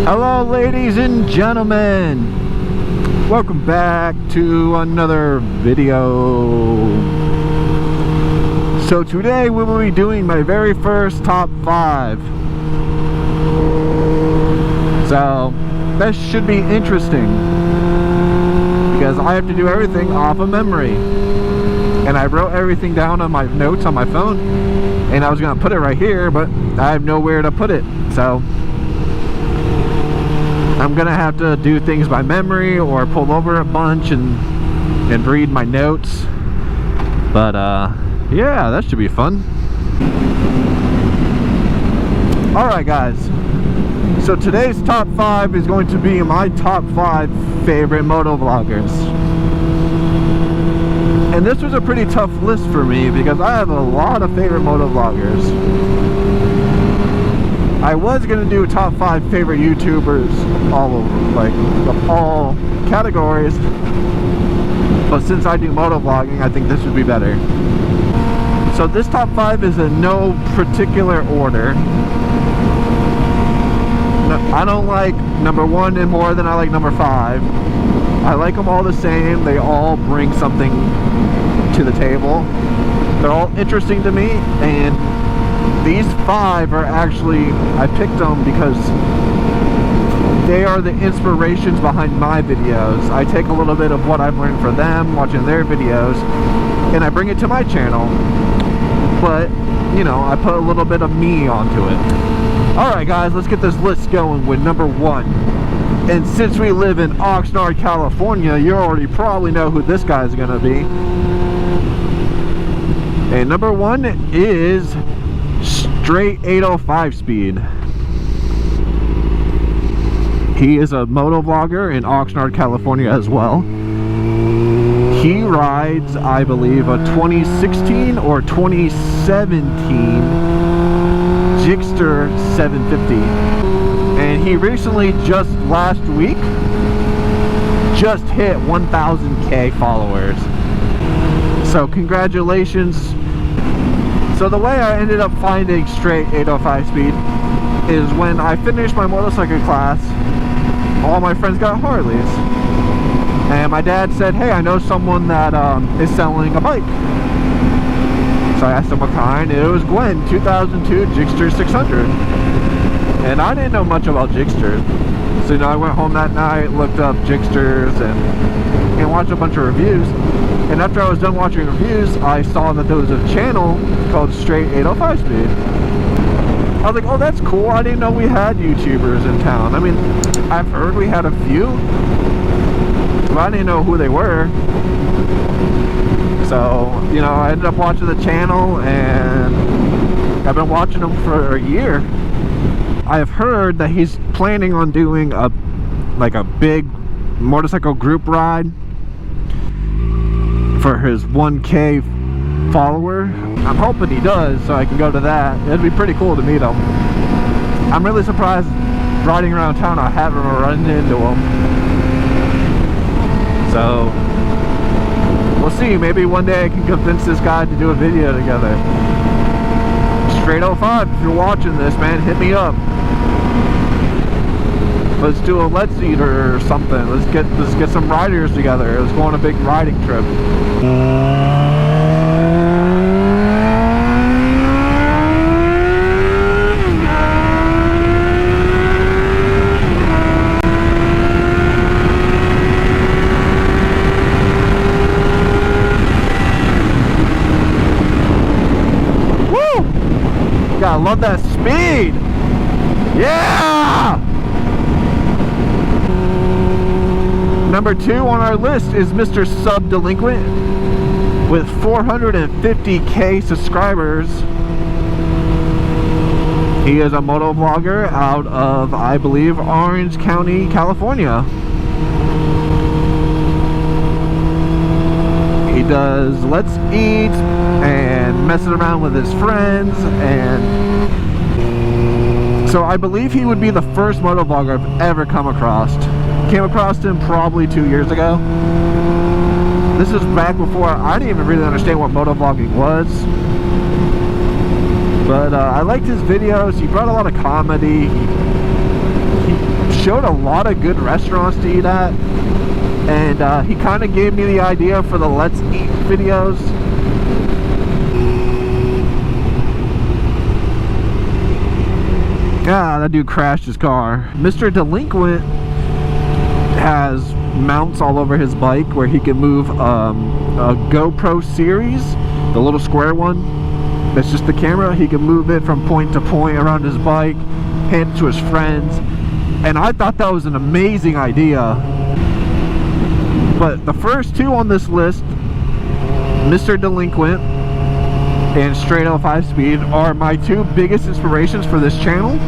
Hello ladies and gentlemen, welcome back to another video. So today we will be doing my very first top 5. So that should be interesting because I have to do everything off of memory, and I wrote everything down on my notes on my phone, and I was gonna put it right here, but I have nowhere to put it, so I'm gonna have to do things by memory or pull over a bunch and read my notes. But yeah, that should be fun. Alright guys, so today's top 5 is going to be my top 5 favorite motovloggers. And this was a pretty tough list for me because I have a lot of favorite motovloggers. I was going to do top 5 favorite YouTubers all over, like of all categories, but since I do motovlogging, I think this would be better. So this top 5 is in no particular order. I don't like number 1 any more than I like number 5. I like them all the same. They all bring something to the table. They're all interesting to me, and these 5 are actually, I picked them because they are the inspirations behind my videos. I take a little bit of what I've learned from them, watching their videos, and I bring it to my channel. But, you know, I put a little bit of me onto it. Alright guys, let's get this list going with number 1. And since we live in Oxnard, California, you already probably know who this guy is going to be. And number 1 is straight 805 speed. He is a motovlogger in Oxnard, California as well. He rides, I believe, a 2016 or 2017 Gixxter 750. And he recently, just last week, just hit 1,000K followers. So congratulations. So the way I ended up finding straight 805 speed is when I finished my motorcycle class, all my friends got Harleys. And my dad said, hey, I know someone that is selling a bike. So I asked him what kind. It was Gwen 2002 Gixxter 600. And I didn't know much about Gixxters. So, you know, I went home that night, looked up Gixxters and watched a bunch of reviews. And after I was done watching reviews, I saw that there was a channel called Straight 805 Speed. I was like, oh, that's cool. I didn't know we had YouTubers in town. I mean, I've heard we had a few, but I didn't know who they were. So, you know, I ended up watching the channel, and I've been watching him for a year. I have heard that he's planning on doing a big motorcycle group ride for his 1K follower. I'm hoping he does, so I can go to that. It'd be pretty cool to meet him. I'm really surprised riding around town I haven't run into him. So we'll see. Maybe one day I can convince this guy to do a video together. Straight 05, if you're watching this, man, hit me up. Let's do a Let's Eat or something. Let's get some riders together. Let's go on a big riding trip. Woo! God, I love that speed. Yeah! Number 2 on our list is Mr. Sub Delinquent with 450K subscribers. He is a motovlogger out of, I believe, Orange County, California. He does Let's Eat and messing around with his friends, and so I believe he would be the first motovlogger I've ever come across. Came across him probably 2 years ago. This is back before I didn't even really understand what motovlogging was. But I liked his videos. He brought a lot of comedy. He showed a lot of good restaurants to eat at, and he kind of gave me the idea for the Let's Eat videos. God, that dude crashed his car. Mr. Delinquent has mounts all over his bike where he can move a GoPro series, the little square one that's just the camera. He can move it from point to point around his bike, hand it to his friends, and I thought that was an amazing idea. But the first two on this list, Mr. Delinquent and Straight Out 5-Speed, are my two biggest inspirations for this channel.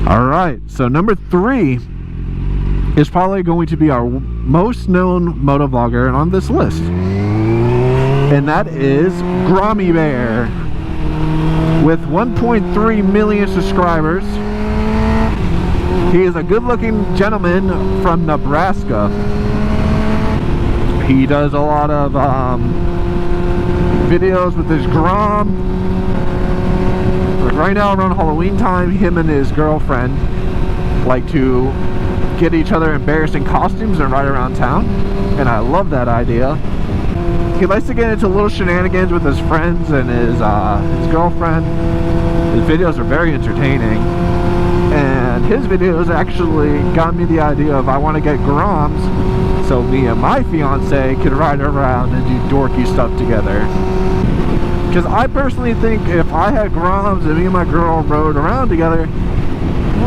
Alright, so number 3 is probably going to be our most known motovlogger on this list, and that is Grammy Bear. With 1.3 million subscribers, he is a good-looking gentleman from Nebraska. He does a lot of videos with his Grom. Like right now around Halloween time, him and his girlfriend like to get each other embarrassing costumes and ride around town, and I love that idea. He likes to get into little shenanigans with his friends and his girlfriend. His videos are very entertaining, and his videos actually got me the idea of I want to get Groms so me and my fiance can ride around and do dorky stuff together. Because I personally think if I had Groms and me and my girl rode around together,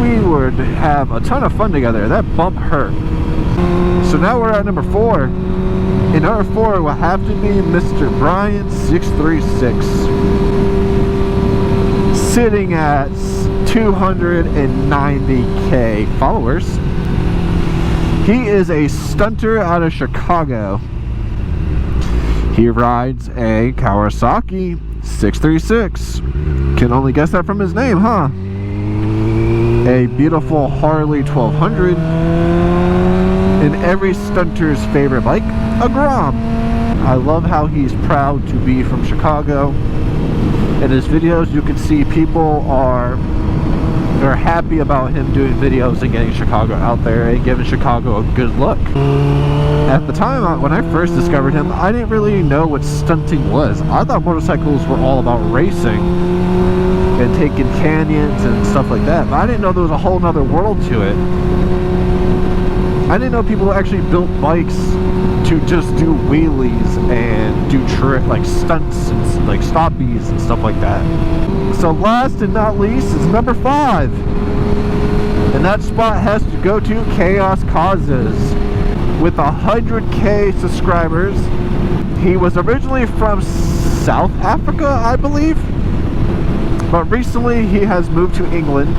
we would have a ton of fun together. That bump hurt. So now we're at number 4. And number 4 will have to be Mr. Brian636, sitting at 290k followers. He is a stunter out of Chicago. He rides a Kawasaki 636. Can only guess that from his name, huh? A beautiful Harley 1200, and every stunter's favorite bike, a Grom. I love how he's proud to be from Chicago. In his videos you can see people they're happy about him doing videos and getting Chicago out there and giving Chicago a good look. At the time when I first discovered him, I didn't really know what stunting was. I thought motorcycles were all about racing and taking canyons and stuff like that, but I didn't know there was a whole nother world to it. I didn't know people actually built bikes to just do wheelies and do like stunts and like stoppies and stuff like that. So last and not least is number 5, and that spot has to go to Chaos Causes. With 100k subscribers, he was originally from South Africa, I believe, but recently he has moved to England.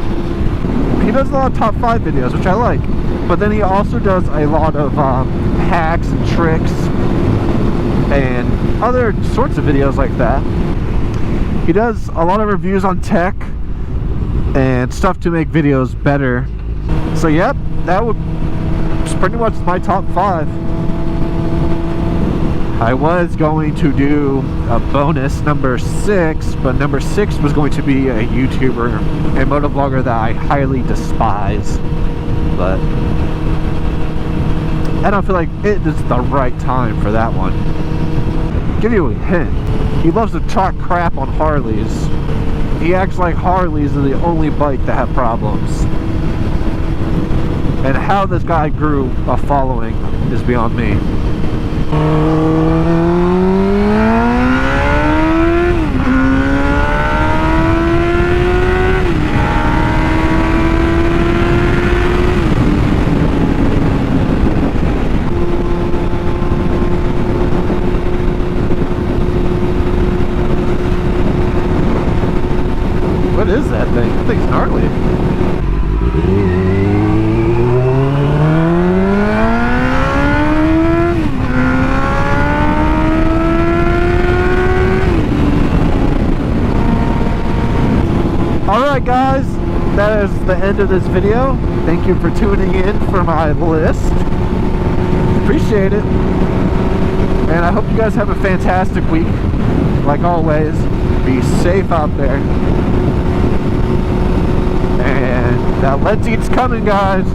He does a lot of top 5 videos, which I like, but then he also does a lot of hacks and tricks and other sorts of videos like that. He does a lot of reviews on tech and stuff to make videos better. So yep, that was pretty much my top 5. I was going to do a bonus number 6, but number 6 was going to be a YouTuber, a motovlogger that I highly despise. But I don't feel like it is the right time for that one. Give you a hint. He loves to talk crap on Harleys. He acts like Harleys are the only bike that have problems. And how this guy grew a following is beyond me. What is that thing? That thing's gnarly. Alright guys, that is the end of this video. Thank you for tuning in for my list. Appreciate it. And I hope you guys have a fantastic week. Like always, be safe out there. And that Let's Eat's coming, guys,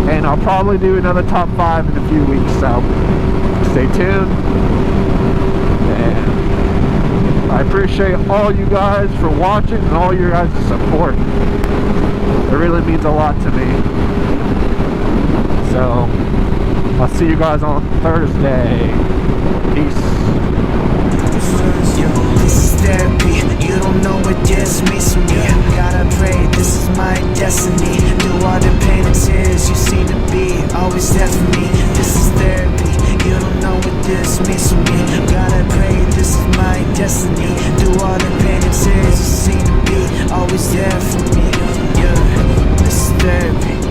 and I'll probably do another top 5 in a few weeks, so stay tuned. And I appreciate all you guys for watching and all your guys' support. It really means a lot to me. So I'll see you guys on Thursday. Peace. This is therapy, you don't know what this means to me. Gotta pray, this is my destiny. Through all the pain and tears, you seem to be always there for me. This is therapy, you don't know what this means to me. Gotta pray, this is my destiny. Through all the pain and tears, you seem to be always there for me. Yeah, this is therapy.